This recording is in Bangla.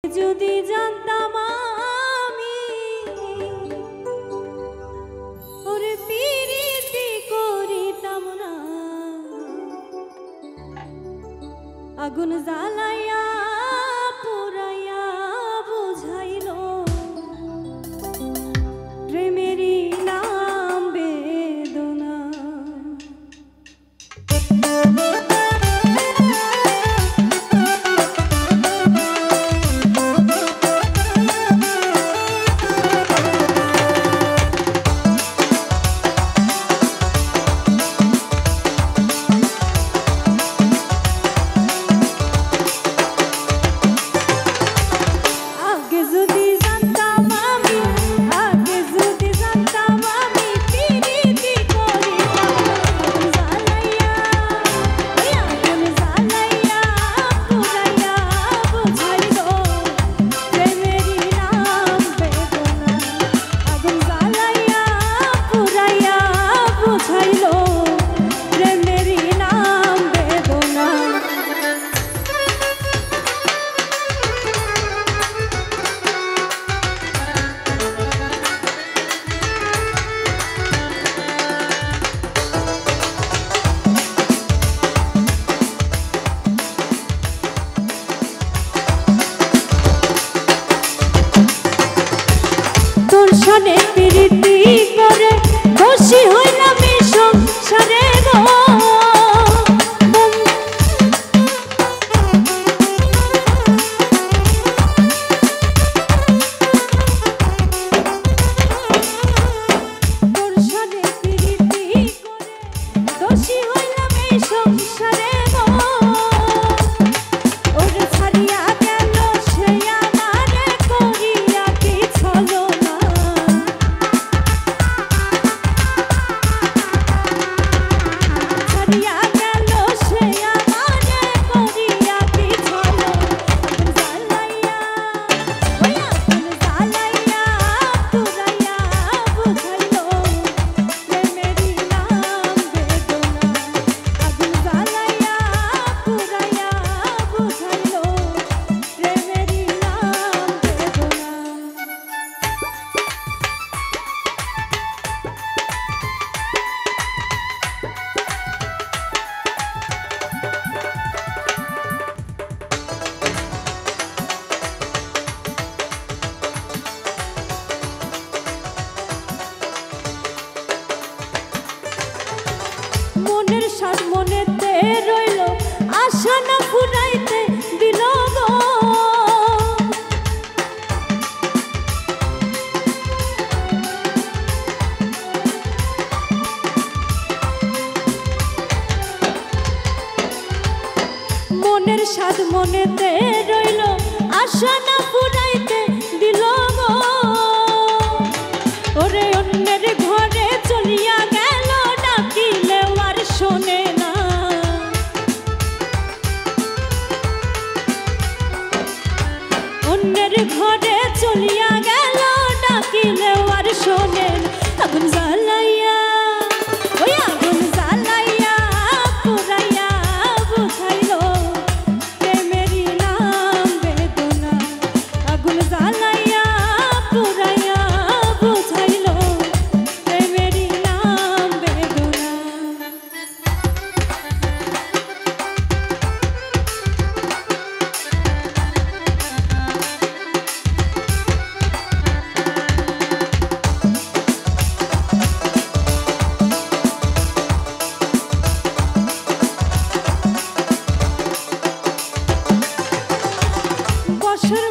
যদি জানতাম আমি ওরে পিরিতি করিতাম না, আগুন জ্বালাইয়া পুরাইয়া বুঝাইল প্রেমেরই নাম বেদনা। সনে প্রীতি করে খুশি হইলাম এই সংসারে গো, তোর সনে প্রীতি করে খুশি হইলাম এই সংসারে গো, ওরে ছাড়িয়া গেল সে আমারে করিয়া কি ছলো না। মনের সাথ মনেতে রইল আশা না ফুরাইতে দিল গো, মনের সাথ মনেতে রইল আশা না ফুরাইতে দিল গো, ওরে অন্যের ঘরে চলিয়া গেল ডাকিলে আর শোনে না, অন্যের ঘরে চলিয়া গেল ডাকিলে আর শোনে না। আগুন জ্বালাইয়া ওই আগুন জ্বালাইয়া পুরাইয়া বুঝাইল প্রেমেরই নাম বেদনা, আগুন জ্বালাইয়া পুরাইয়া বুঝাইল প্রেমেরই নাম বেদনা। বছর